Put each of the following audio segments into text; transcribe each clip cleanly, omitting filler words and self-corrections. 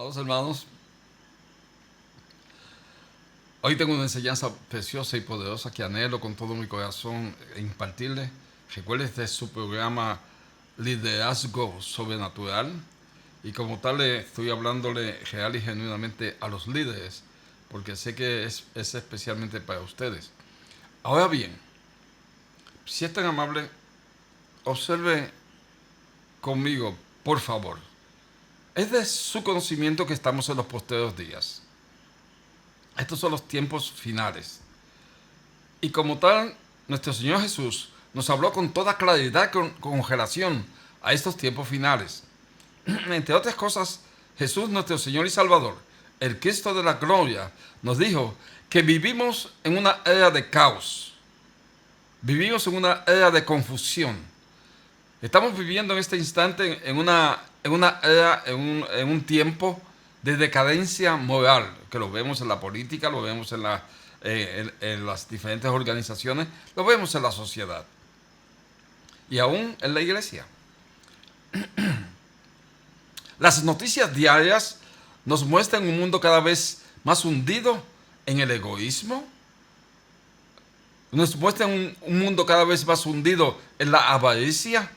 Amados hermanos, hoy tengo una enseñanza preciosa y poderosa que anhelo con todo mi corazón impartirle. Recuerde, este es su programa Liderazgo Sobrenatural y como tal estoy hablándole real y genuinamente a los líderes porque sé que es especialmente para ustedes. Ahora bien, si es tan amable, observe conmigo, por favor. Es de su conocimiento que estamos en los postreros días. Estos son los tiempos finales. Y como tal, nuestro Señor Jesús nos habló con toda claridad con relación a estos tiempos finales. Entre otras cosas, Jesús, nuestro Señor y Salvador, el Cristo de la gloria, nos dijo que vivimos en una era de caos. Vivimos en una era de confusión. Estamos viviendo en este instante en una era, en un tiempo de decadencia moral, que lo vemos en la política, lo vemos en las diferentes organizaciones, lo vemos en la sociedad y aún en la iglesia. Las noticias diarias nos muestran un mundo cada vez más hundido en el egoísmo, nos muestran un mundo cada vez más hundido en la avaricia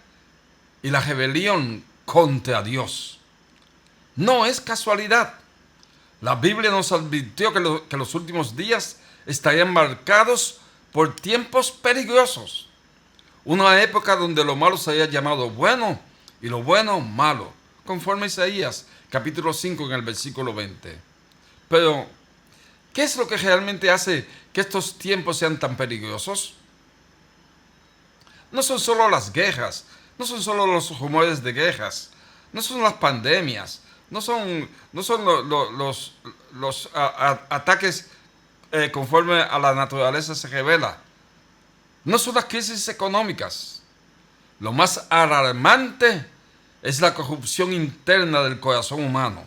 y la rebelión contra Dios. No es casualidad. La Biblia nos advirtió que los últimos días estarían marcados por tiempos peligrosos. Una época donde lo malo sería llamado bueno y lo bueno malo, conforme Isaías capítulo 5 en el versículo 20. Pero, ¿qué es lo que realmente hace que estos tiempos sean tan peligrosos? No son solo las guerras, no son solo los rumores de guerras, no son las pandemias, no son los ataques conforme a la naturaleza se revela, no son las crisis económicas. Lo más alarmante es la corrupción interna del corazón humano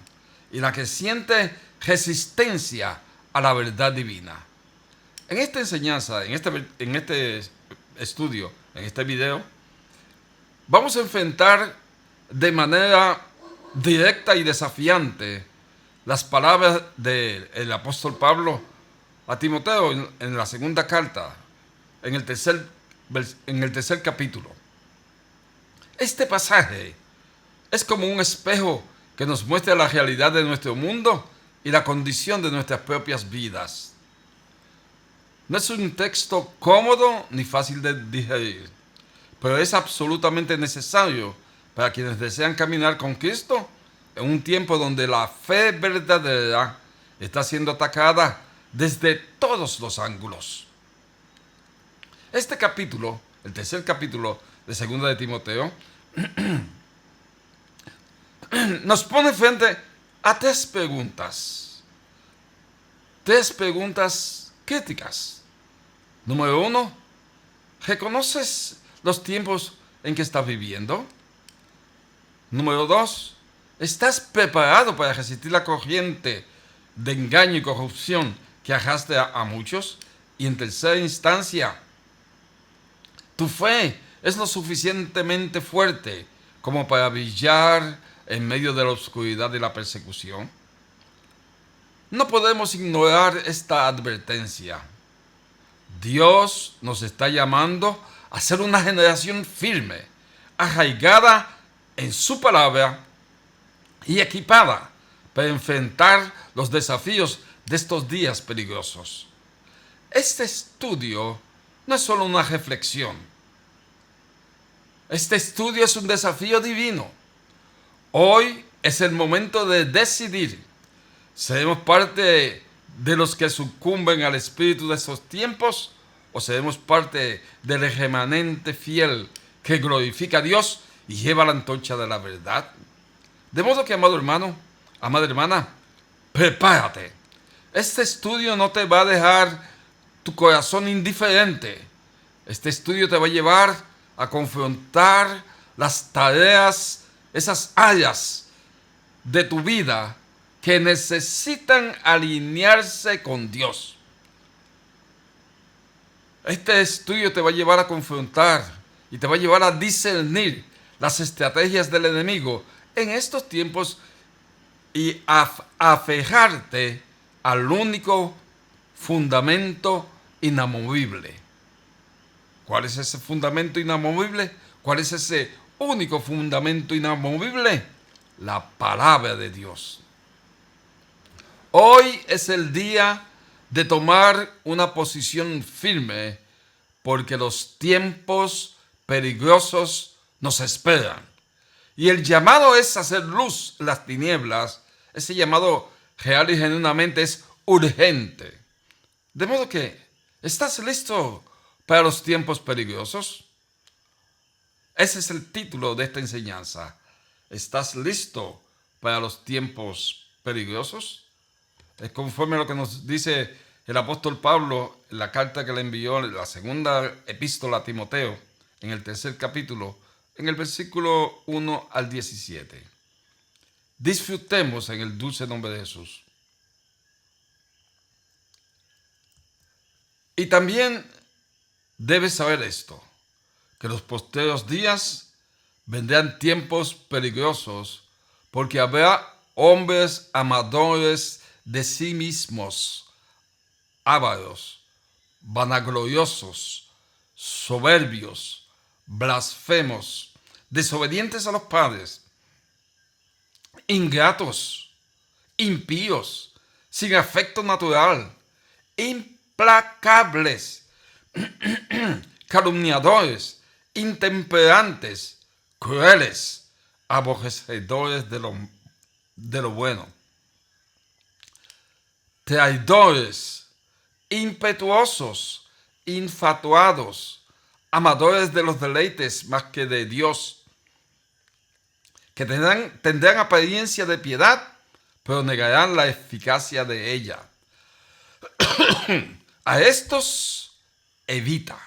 y la creciente resistencia a la verdad divina. En esta enseñanza, en este estudio, en este video, vamos a enfrentar de manera directa y desafiante las palabras del apóstol Pablo a Timoteo en la segunda carta, en el tercer capítulo. Este pasaje es como un espejo que nos muestra la realidad de nuestro mundo y la condición de nuestras propias vidas. No es un texto cómodo ni fácil de digerir, pero es absolutamente necesario para quienes desean caminar con Cristo en un tiempo donde la fe verdadera está siendo atacada desde todos los ángulos. Este capítulo, el tercer capítulo de 2 de Timoteo, nos pone frente a tres preguntas críticas. Número 1, ¿reconoces los tiempos en que estás viviendo? Número 2, ¿estás preparado para resistir la corriente de engaño y corrupción que arrastra a muchos? Y en tercera instancia, ¿tu fe es lo suficientemente fuerte como para brillar en medio de la oscuridad y la persecución? No podemos ignorar esta advertencia. Dios nos está llamando a ser una generación firme, arraigada en su palabra y equipada para enfrentar los desafíos de estos días peligrosos. Este estudio no es solo una reflexión. Este estudio es un desafío divino. Hoy es el momento de decidir. ¿Seremos parte de los que sucumben al espíritu de estos tiempos o seremos parte del remanente fiel que glorifica a Dios y lleva la antorcha de la verdad? De modo que, amado hermano, amada hermana, prepárate. Este estudio no te va a dejar tu corazón indiferente. Este estudio te va a llevar a confrontar las tareas, esas áreas de tu vida que necesitan alinearse con Dios. Este estudio te va a llevar a confrontar y te va a llevar a discernir las estrategias del enemigo en estos tiempos y aferrarte al único fundamento inamovible. ¿Cuál es ese fundamento inamovible? ¿Cuál es ese único fundamento inamovible? La palabra de Dios. Hoy es el día de tomar una posición firme porque los tiempos peligrosos nos esperan. Y el llamado es hacer luz en las tinieblas. Ese llamado real y genuinamente es urgente. De modo que, ¿estás listo para los tiempos peligrosos? Ese es el título de esta enseñanza. ¿Estás listo para los tiempos peligrosos? Es conforme a lo que nos dice el apóstol Pablo en la carta que le envió, en la segunda epístola a Timoteo, en el 3 capítulo, en el versículo 1 al 17. Disfrutemos en el dulce nombre de Jesús. Y también debes saber esto, que en los postreros días vendrán tiempos peligrosos, porque habrá hombres amadores de sí mismos, ávaros, vanagloriosos, soberbios, blasfemos, desobedientes a los padres, ingratos, impíos, sin afecto natural, implacables, calumniadores, intemperantes, crueles, aborrecedores de lo bueno, traidores, impetuosos, infatuados, amadores de los deleites más que de Dios, que tendrán apariencia de piedad, pero negarán la eficacia de ella. A estos evita,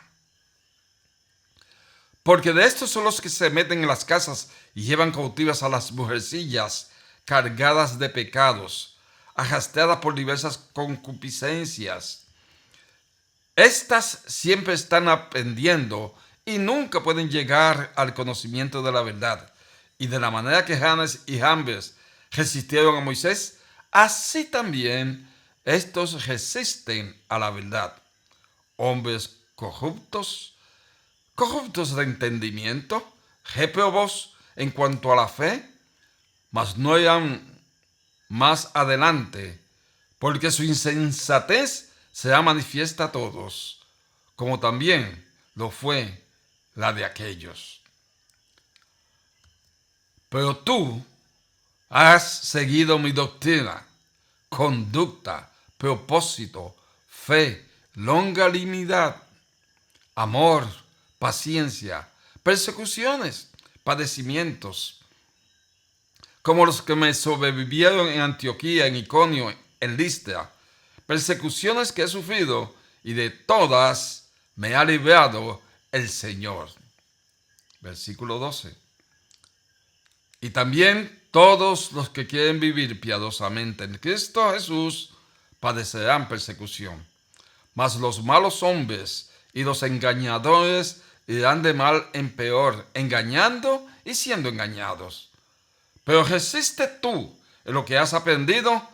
porque de estos son los que se meten en las casas y llevan cautivas a las mujercillas cargadas de pecados, arrastradas por diversas concupiscencias. Estas siempre están aprendiendo y nunca pueden llegar al conocimiento de la verdad. Y de la manera que Janes y Jambres resistieron a Moisés, así también estos resisten a la verdad. Hombres corruptos de entendimiento, réprobos en cuanto a la fe, mas no irán más adelante, porque su insensatez será manifiesta a todos, como también lo fue la de aquellos. Pero tú has seguido mi doctrina, conducta, propósito, fe, longanimidad, amor, paciencia, persecuciones, padecimientos, como los que me sobrevivieron en Antioquía, en Iconio, en Listra, persecuciones que he sufrido, y de todas me ha librado el Señor. Versículo 12. Y también todos los que quieren vivir piadosamente en Cristo Jesús padecerán persecución. Mas los malos hombres y los engañadores irán de mal en peor, engañando y siendo engañados. Pero resiste tú en lo que has aprendido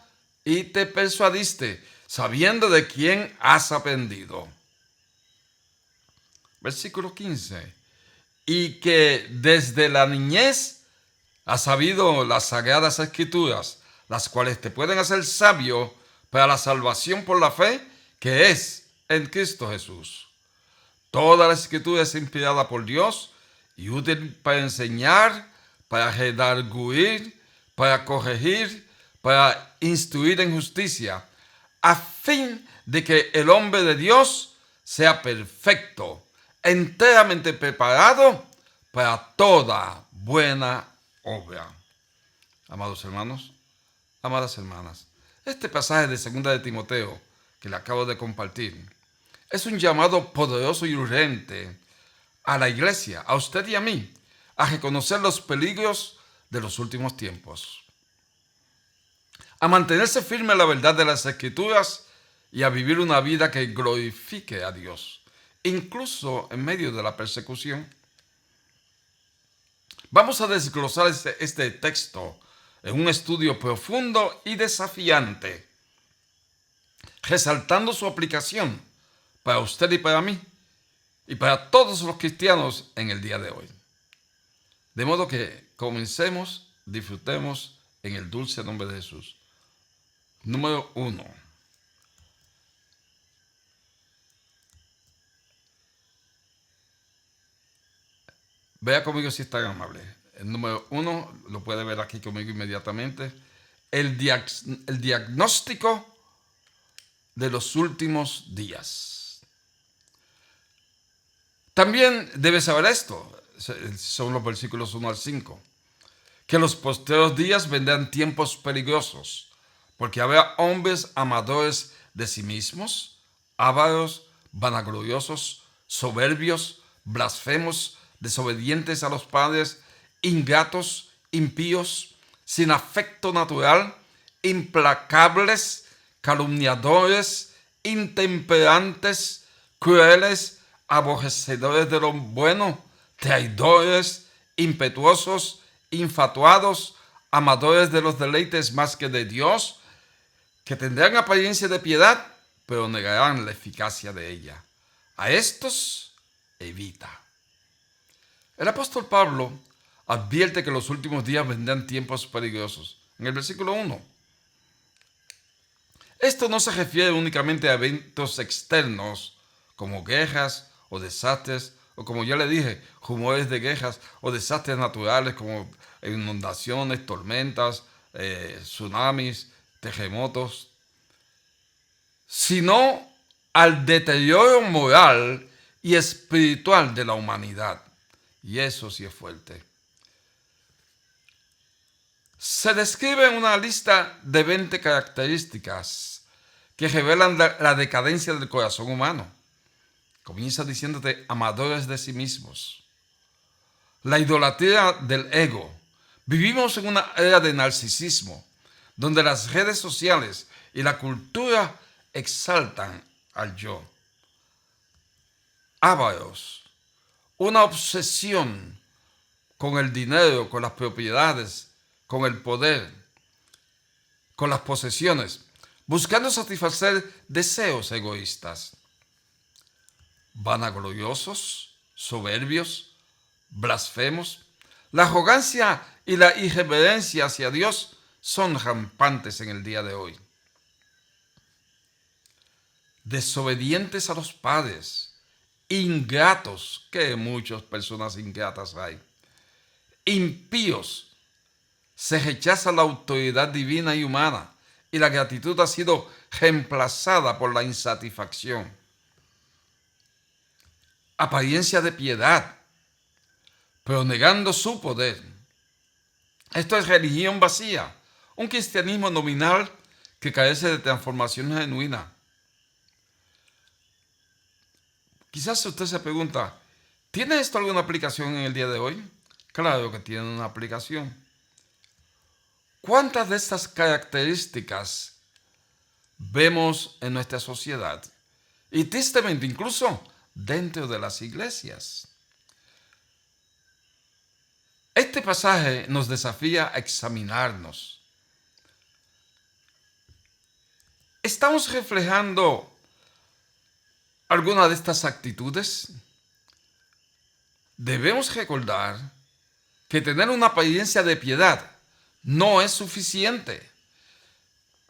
y te persuadiste, sabiendo de quién has aprendido. Versículo 15. Y que desde la niñez has sabido las sagradas escrituras, las cuales te pueden hacer sabio para la salvación por la fe que es en Cristo Jesús. Toda la escritura es inspirada por Dios y útil para enseñar, para redarguir, para corregir, para instruir en justicia, a fin de que el hombre de Dios sea perfecto, enteramente preparado para toda buena obra. Amados hermanos, amadas hermanas, este pasaje de 2 de Timoteo que le acabo de compartir es un llamado poderoso y urgente a la iglesia, a usted y a mí, a reconocer los peligros de los últimos tiempos, a mantenerse firme en la verdad de las Escrituras y a vivir una vida que glorifique a Dios, incluso en medio de la persecución. Vamos a desglosar este texto en un estudio profundo y desafiante, resaltando su aplicación para usted y para mí y para todos los cristianos en el día de hoy. De modo que comencemos, disfrutemos en el dulce nombre de Jesús. Número 1. Vea conmigo si es tan amable. El número 1 lo puede ver aquí conmigo inmediatamente. El diagnóstico de los últimos días. También debe saber esto, son los versículos 1 al 5, que en los postreros días vendrán tiempos peligrosos, porque habrá hombres amadores de sí mismos, ávaros, vanagloriosos, soberbios, blasfemos, desobedientes a los padres, ingratos, impíos, sin afecto natural, implacables, calumniadores, intemperantes, crueles, aborrecedores de lo bueno, traidores, impetuosos, infatuados, amadores de los deleites más que de Dios, que tendrán apariencia de piedad, pero negarán la eficacia de ella. A estos evita. El apóstol Pablo advierte que en los últimos días vendrán tiempos peligrosos. En el versículo 1. Esto no se refiere únicamente a eventos externos como guerras o desastres, o como ya le dije, rumores de guerras o desastres naturales como inundaciones, tormentas, tsunamis, terremotos, sino al deterioro moral y espiritual de la humanidad. Y eso sí es fuerte. Se describe una lista de 20 características que revelan la decadencia del corazón humano. Comienza diciéndote amadores de sí mismos. La idolatría del ego. Vivimos en una era de narcisismo, donde las redes sociales y la cultura exaltan al yo. Ávaros. Una obsesión con el dinero, con las propiedades, con el poder, con las posesiones, buscando satisfacer deseos egoístas. Vanagloriosos, soberbios, blasfemos. La arrogancia y la irreverencia hacia Dios son rampantes en el día de hoy. Desobedientes a los padres, ingratos, que muchas personas ingratas hay, impíos. Se rechaza la autoridad divina y humana y la gratitud ha sido reemplazada por la insatisfacción. Apariencia de piedad, pero negando su poder. Esto es religión vacía, un cristianismo nominal que carece de transformación genuina. Quizás usted se pregunta, ¿tiene esto alguna aplicación en el día de hoy? Claro que tiene una aplicación. ¿Cuántas de estas características vemos en nuestra sociedad? Y tristemente, incluso dentro de las iglesias. Este pasaje nos desafía a examinarnos. ¿Estamos reflejando alguna de estas actitudes? Debemos recordar que tener una apariencia de piedad no es suficiente.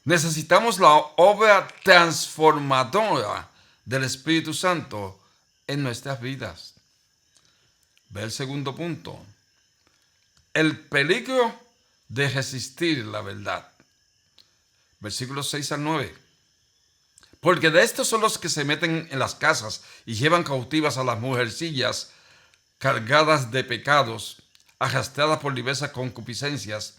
Necesitamos la obra transformadora del Espíritu Santo en nuestras vidas. Ve el segundo punto. El peligro de resistir la verdad. Versículos 6 al 9. Porque de estos son los que se meten en las casas y llevan cautivas a las mujercillas cargadas de pecados, arrastradas por diversas concupiscencias.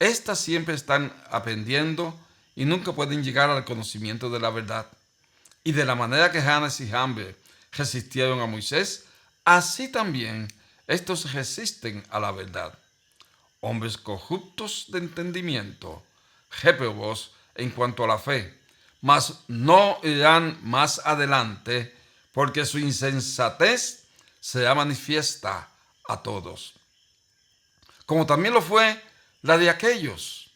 Estas siempre están aprendiendo y nunca pueden llegar al conocimiento de la verdad. Y de la manera que Janes y Jambres resistieron a Moisés, así también estos resisten a la verdad. Hombres corruptos de entendimiento, réprobos en cuanto a la fe, mas no irán más adelante, porque su insensatez será manifiesta a todos. Como también lo fue la de aquellos.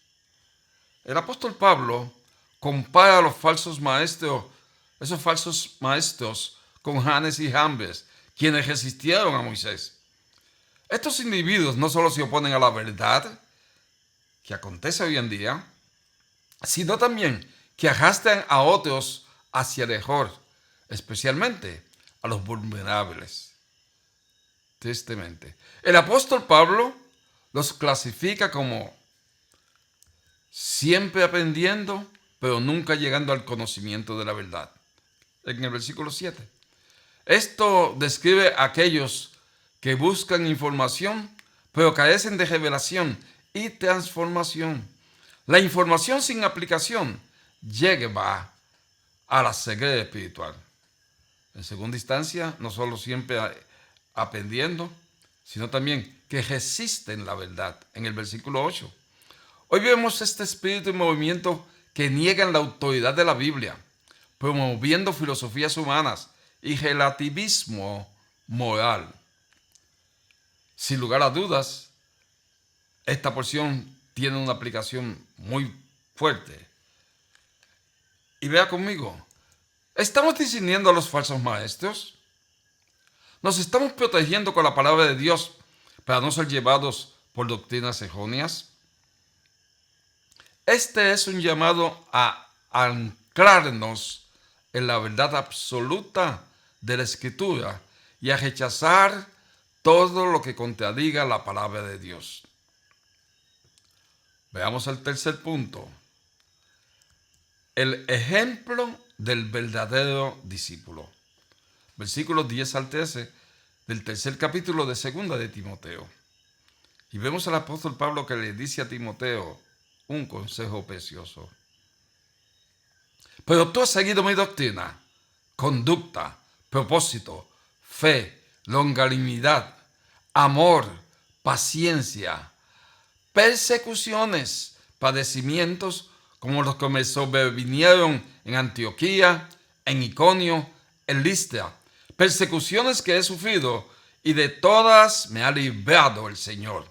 El apóstol Pablo compara a los falsos maestros, esos falsos maestros, con Janes y Jambres, quienes resistieron a Moisés. Estos individuos no solo se oponen a la verdad, que acontece hoy en día, sino también que arrastran a otros hacia el error, especialmente a los vulnerables. Tristemente. El apóstol Pablo los clasifica como siempre aprendiendo, pero nunca llegando al conocimiento de la verdad. En el versículo 7. Esto describe a aquellos que buscan información, pero carecen de revelación y transformación. La información sin aplicación lleva a la ceguera espiritual. En segunda instancia, no solo siempre aprendiendo, sino también que resisten la verdad. En el versículo 8. Hoy vemos este espíritu en movimiento que niegan la autoridad de la Biblia, promoviendo filosofías humanas y relativismo moral. Sin lugar a dudas, esta porción tiene una aplicación muy fuerte. Y vea conmigo, ¿estamos discerniendo a los falsos maestros? ¿Nos estamos protegiendo con la palabra de Dios para no ser llevados por doctrinas erróneas? Este es un llamado a anclarnos en la verdad absoluta de la Escritura y a rechazar todo lo que contradiga la palabra de Dios. Veamos el tercer punto. El ejemplo del verdadero discípulo. Versículos 10 al 13 del tercer capítulo de segunda de Timoteo. Y vemos al apóstol Pablo que le dice a Timoteo un consejo precioso. Pero tú has seguido mi doctrina, conducta, propósito, fe, longanimidad, amor, paciencia, persecuciones, padecimientos como los que me sobrevinieron en Antioquía, en Iconio, en Listra, persecuciones que he sufrido y de todas me ha librado el Señor.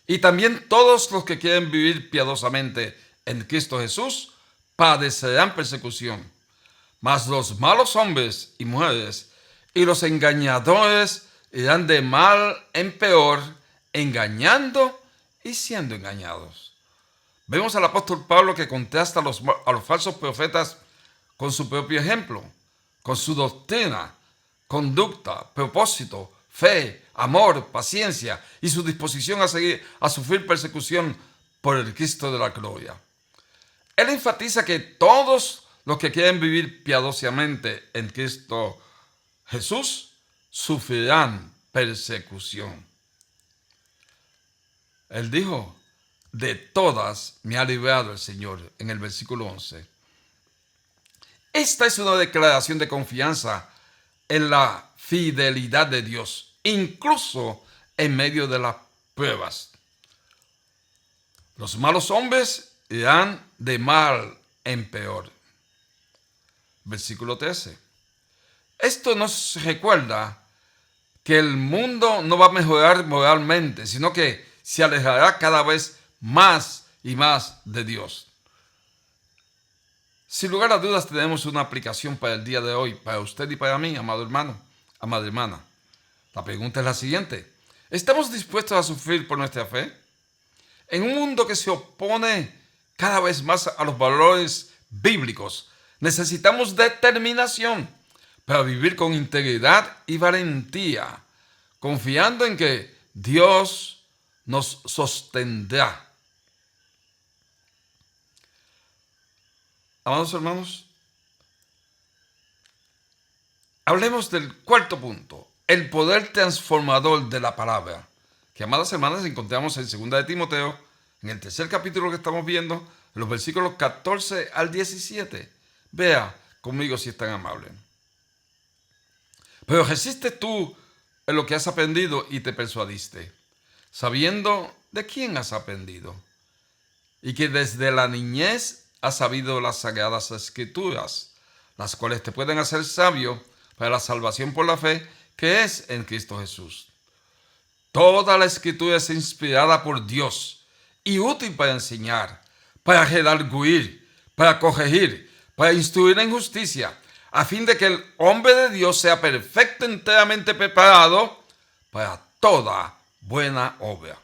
Y también todos los que quieren vivir piadosamente en Cristo Jesús padecerán persecución. Mas los malos hombres y mujeres y los engañadores irán de mal en peor, engañando y siendo engañados. Vemos al apóstol Pablo que contrasta a los falsos profetas con su propio ejemplo, con su doctrina, conducta, propósito, fe, amor, paciencia y su disposición a sufrir persecución por el Cristo de la gloria. Él enfatiza que todos los que quieren vivir piadosamente en Cristo Jesús sufrirán persecución. Él dijo, de todas me ha librado el Señor, en el versículo 11. Esta es una declaración de confianza en la fidelidad de Dios, incluso en medio de las pruebas. Los malos hombres irán de mal en peor. Versículo 13. Esto nos recuerda que el mundo no va a mejorar moralmente, sino que se alejará cada vez más y más de Dios. Sin lugar a dudas tenemos una aplicación para el día de hoy, para usted y para mí, amado hermano, amada hermana. La pregunta es la siguiente. ¿Estamos dispuestos a sufrir por nuestra fe? En un mundo que se opone cada vez más a los valores bíblicos, necesitamos determinación para vivir con integridad y valentía, confiando en que Dios nos sostendrá. Amados hermanos, hablemos del cuarto punto, el poder transformador de la palabra, que, amadas hermanas, encontramos en 2 de Timoteo, en el tercer capítulo que estamos viendo, en los versículos 14 al 17. Vea conmigo si es tan amable. Pero resiste tú en lo que has aprendido y te persuadiste, sabiendo de quién has aprendido, y que desde la niñez has sabido las sagradas escrituras, las cuales te pueden hacer sabio para la salvación por la fe que es en Cristo Jesús. Toda la escritura es inspirada por Dios y útil para enseñar, para redarguir, para corregir, para instruir en justicia, a fin de que el hombre de Dios sea perfecto, enteramente preparado para toda buena obra.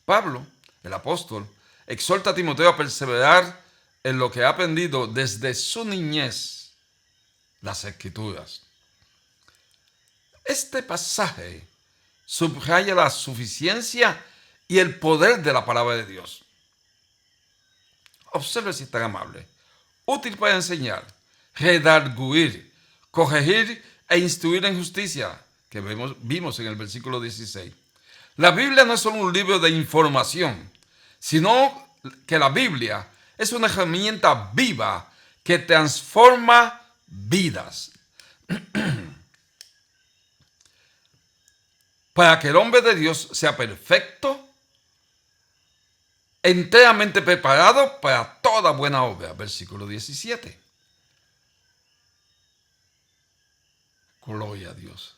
Pablo, el apóstol, exhorta a Timoteo a perseverar en lo que ha aprendido desde su niñez, las Escrituras. Este pasaje subraya la suficiencia y el poder de la palabra de Dios. Observe si es tan amable. Útil para enseñar, redarguir, corregir e instruir en justicia, que vimos en el versículo 16. La Biblia no es solo un libro de información, sino que la Biblia es una herramienta viva que transforma vidas. Para que el hombre de Dios sea perfecto, enteramente preparado para toda buena obra. Versículo 17. Gloria a Dios.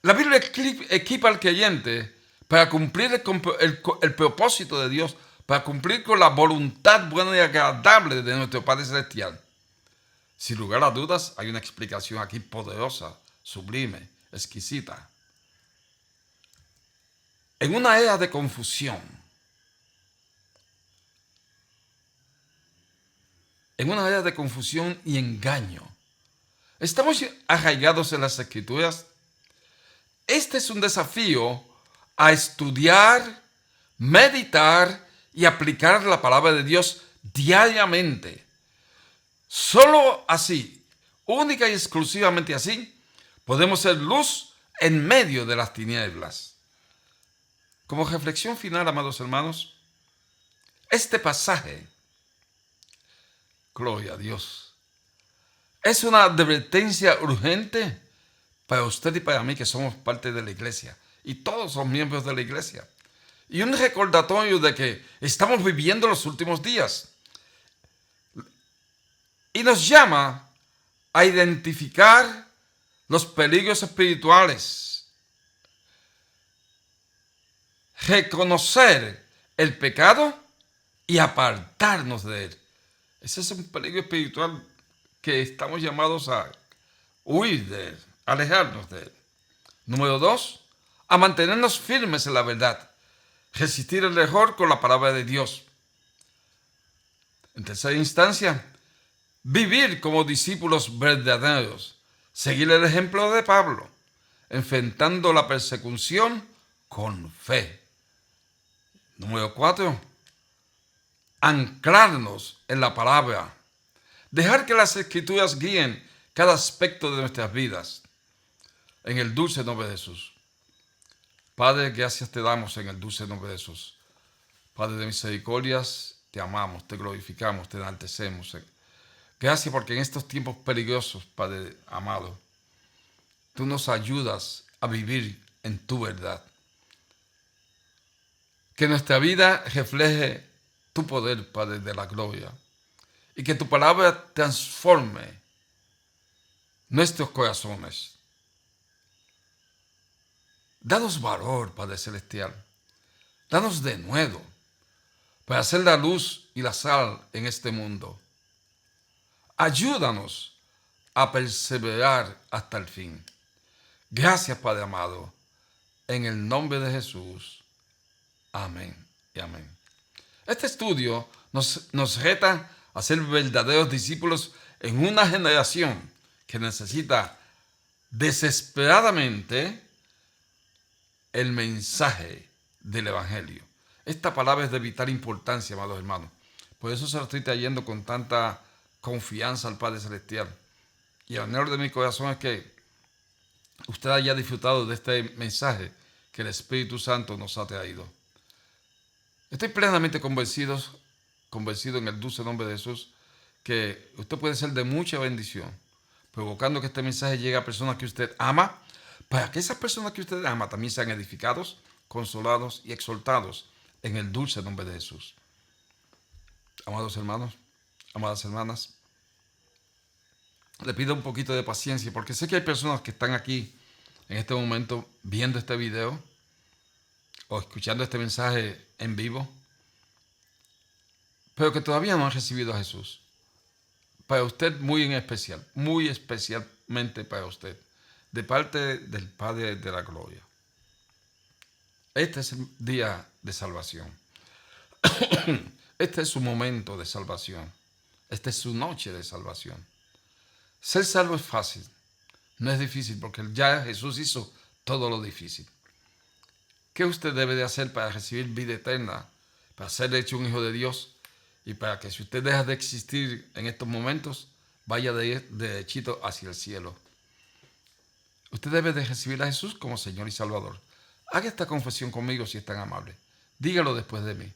La Biblia equipa al creyente para cumplir el propósito de Dios, para cumplir con la voluntad buena y agradable de nuestro Padre Celestial. Sin lugar a dudas, hay una explicación aquí poderosa, sublime, exquisita. En una era de confusión, y engaño, estamos arraigados en las Escrituras. Este es un desafío a estudiar, meditar y aplicar la palabra de Dios diariamente. Solo así, única y exclusivamente así, podemos ser luz en medio de las tinieblas. Como reflexión final, amados hermanos, este pasaje, gloria a Dios, es una advertencia urgente para usted y para mí, que somos parte de la iglesia, y todos son miembros de la iglesia, y un recordatorio de que estamos viviendo los últimos días, y nos llama a identificar los peligros espirituales, reconocer el pecado y apartarnos de él. Ese es un peligro espiritual que estamos llamados a huir de él, alejarnos de él. Número 2, a mantenernos firmes en la verdad, resistir el error con la palabra de Dios. En tercera instancia, vivir como discípulos verdaderos, seguir el ejemplo de Pablo, enfrentando la persecución con fe. Número 4, anclarnos en la palabra, dejar que las Escrituras guíen cada aspecto de nuestras vidas. En el dulce nombre de Jesús. Padre, gracias te damos en el dulce nombre de Jesús. Padre de misericordias, te amamos, te glorificamos, te enaltecemos. Gracias porque en estos tiempos peligrosos, Padre amado, tú nos ayudas a vivir en tu verdad. Que nuestra vida refleje tu poder, Padre de la gloria, y que tu palabra transforme nuestros corazones. Danos valor, Padre Celestial. Danos denuedo para ser la luz y la sal en este mundo. Ayúdanos a perseverar hasta el fin. Gracias, Padre amado. En el nombre de Jesús. Amén y amén. Este estudio nos reta a ser verdaderos discípulos en una generación que necesita desesperadamente el mensaje del Evangelio. Esta palabra es de vital importancia, amados hermanos. Por eso se lo estoy trayendo con tanta confianza al Padre Celestial. Y el anhelo de mi corazón es que usted haya disfrutado de este mensaje que el Espíritu Santo nos ha traído. Estoy plenamente convencido en el dulce nombre de Jesús, que usted puede ser de mucha bendición, provocando que este mensaje llegue a personas que usted ama, para que esas personas que usted ama también sean edificados, consolados y exhortados en el dulce nombre de Jesús. Amados hermanos, amadas hermanas, le pido un poquito de paciencia porque sé que hay personas que están aquí en este momento viendo este video o escuchando este mensaje en vivo, pero que todavía no han recibido a Jesús. Para usted muy en especial, muy especialmente para usted, de parte del Padre de la Gloria. Este es el día de salvación. Este es su momento de salvación. Esta es su noche de salvación. Ser salvo es fácil, no es difícil porque ya Jesús hizo todo lo difícil. ¿Qué usted debe de hacer para recibir vida eterna, para ser hecho un hijo de Dios y para que si usted deja de existir en estos momentos, vaya derechito hacia el cielo? Usted debe de recibir a Jesús como Señor y Salvador. Haga esta confesión conmigo si es tan amable. Dígalo después de mí.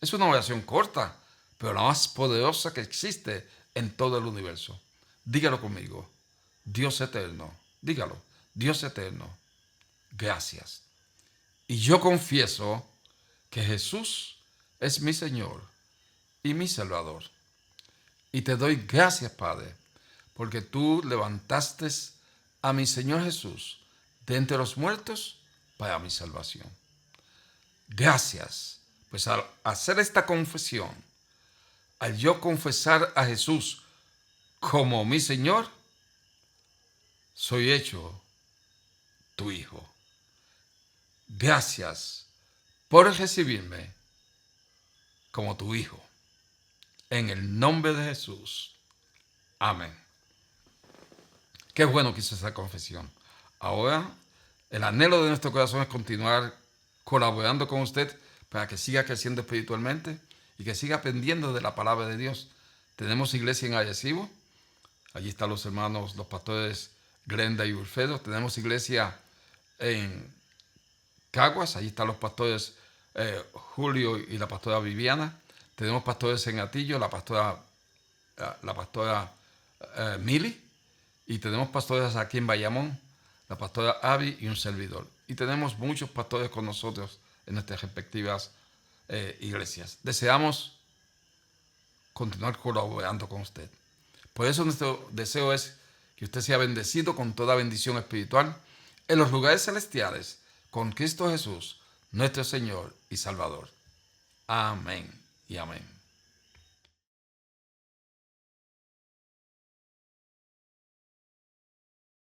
Es una oración corta, pero la más poderosa que existe en todo el universo. Dígalo conmigo. Dios eterno. Dígalo. Dios eterno. Gracias. Y yo confieso que Jesús es mi Señor y mi Salvador. Y te doy gracias, Padre, porque tú levantaste a mi Señor Jesús de entre los muertos para mi salvación. Gracias, pues al hacer esta confesión, al yo confesar a Jesús como mi Señor, soy hecho tu Hijo. Gracias por recibirme como tu Hijo. En el nombre de Jesús. Amén. Qué bueno que hice esa confesión. Ahora, el anhelo de nuestro corazón es continuar colaborando con usted para que siga creciendo espiritualmente y que siga aprendiendo de la palabra de Dios. Tenemos iglesia en Arecibo. Allí están los hermanos, los pastores Glenda y Wilfredo. Tenemos iglesia en Caguas. Allí están los pastores Julio y la pastora Viviana. Tenemos pastores en Atillo, la pastora Mili. Y tenemos pastores aquí en Bayamón, la pastora Abby y un servidor. Y tenemos muchos pastores con nosotros en nuestras respectivas iglesias. Deseamos continuar colaborando con usted. Por eso nuestro deseo es que usted sea bendecido con toda bendición espiritual en los lugares celestiales con Cristo Jesús, nuestro Señor y Salvador. Amén y amén.